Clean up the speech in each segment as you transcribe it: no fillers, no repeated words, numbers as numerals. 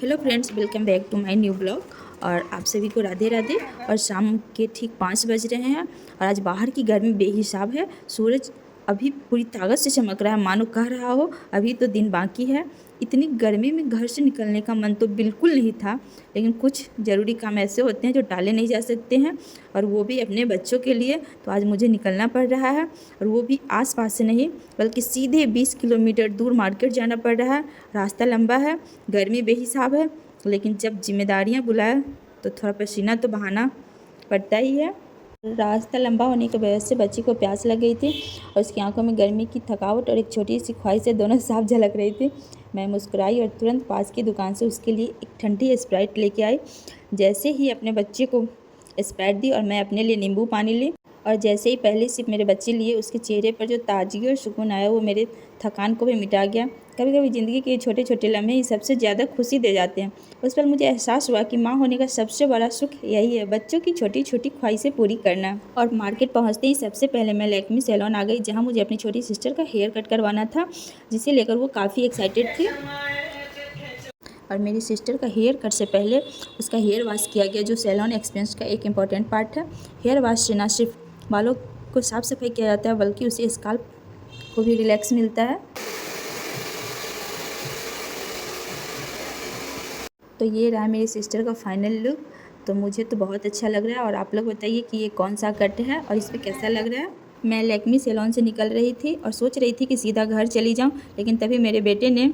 Hello friends, welcome back to my new blog. और आप सभी को राधे राधे। और शाम के ठीक 5 बज रहे हैं और आज बाहर की गर्मी बेहिसाब है। सूरज अभी पूरी ताकत से चमक रहा है, मानो कह रहा हो अभी तो दिन बाकी है। इतनी गर्मी में घर से निकलने का मन तो बिल्कुल नहीं था, लेकिन कुछ ज़रूरी काम ऐसे होते हैं जो टाले नहीं जा सकते हैं, और वो भी अपने बच्चों के लिए। तो आज मुझे निकलना पड़ रहा है, और वो भी आस पास से नहीं बल्कि सीधे 20 किलोमीटर दूर मार्केट जाना पड़ रहा है। रास्ता लंबा है, गर्मी बेहिसाब है, लेकिन जब जिम्मेदारियां बुलाए तो थोड़ा पसीना तो बहाना पड़ता ही है। रास्ता लंबा होने की वजह से बच्ची को प्यास लग गई थी, और उसकी आंखों में गर्मी की थकावट और एक छोटी सी ख्वाहिशें दोनों साफ झलक रही थी। मैं मुस्कुराई और तुरंत पास की दुकान से उसके लिए एक ठंडी स्प्राइट लेके आई। जैसे ही अपने बच्चे को स्प्राइट दी और मैं अपने लिए नींबू पानी ली, और जैसे ही पहली सिप मेरे बच्चे लिए, उसके चेहरे पर जो ताजगी और सुकून आया वो मेरे थकान को भी मिटा गया। कभी कभी ज़िंदगी के छोटे छोटे लम्हे ही सबसे ज़्यादा खुशी दे जाते हैं। उस पर मुझे एहसास हुआ कि माँ होने का सबसे बड़ा सुख यही है, बच्चों की छोटी छोटी ख्वाहिशें पूरी करना। और मार्केट पहुँचते ही सबसे पहले मैं लैक्मी सैलून आ गई, जहाँ मुझे अपनी छोटी सिस्टर का हेयर कट करवाना था, जिसे लेकर वो काफ़ी एक्साइटेड थी। और मेरी सिस्टर का हेयर कट से पहले उसका हेयर वॉश किया गया, जो सैलून एक्सपीरियंस का एक इम्पॉर्टेंट पार्ट है। हेयर वॉश से न सिर्फ बालों को साफ सफाई किया जाता है, बल्कि उससे स्काल्प को भी रिलैक्स मिलता है। तो ये रहा मेरी सिस्टर का फाइनल लुक। तो मुझे तो बहुत अच्छा लग रहा है, और आप लोग बताइए कि ये कौन सा कट है और इस पर कैसा लग रहा है। मैं लैक्मी सैलून से निकल रही थी और सोच रही थी कि सीधा घर चली जाऊं, लेकिन तभी मेरे बेटे ने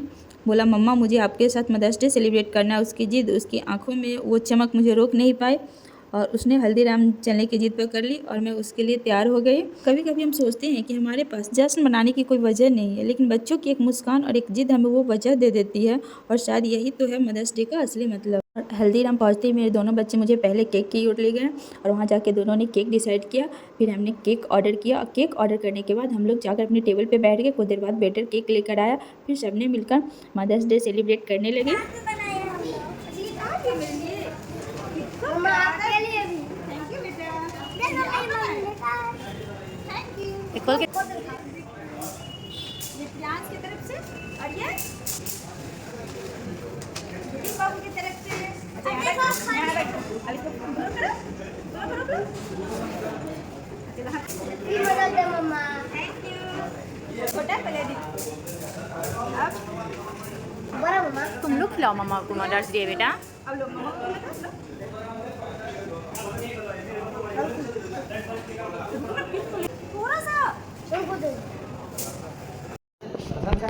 बोला, मम्मा मुझे आपके साथ मदर्स डे सेलिब्रेट करना है। उसकी जिद, उसकी आंखों में वो चमक मुझे रोक नहीं पाई, और उसने हल्दीराम चलने की जिद पर कर ली, और मैं उसके लिए तैयार हो गई। कभी कभी हम सोचते हैं कि हमारे पास जश्न मनाने की कोई वजह नहीं है, लेकिन बच्चों की एक मुस्कान और एक जिद हमें वो वजह दे देती है, और शायद यही तो है मदर्स डे का असली मतलब। और हल्दीराम पहुँचते ही मेरे दोनों बच्चे मुझे पहले केक की ओर ले गए, और वहाँ जाके दोनों ने केक डिसाइड किया। फिर हमने केक ऑर्डर किया, और केक ऑर्डर करने के बाद हम लोग जाकर अपने टेबल पे बैठ गए। कुछ देर बाद बेटर केक लेकर आया, फिर सबने मिलकर मदर्स डे सेलिब्रेट करने लगे। खोल के ये प्रियांश की तरफ से, और ये बाबू की तरफ से। अच्छा यहाँ बैठो, अभी तो ब्लो करो, ब्लो करो, ब्लो। Mamma thank you. छोटा पहले दी, अब बड़ा मम्मा तुम लोग खिलाओ मम्मा को मदर्स डे बेटा। अब लोग मम्मा को खिलाओ। थोड़ा सा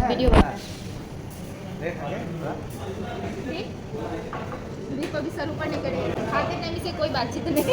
वीडियो बना भी, कभी सर ऊपर नहीं करेगा, खाते टाइम से कोई बातचीत नहीं।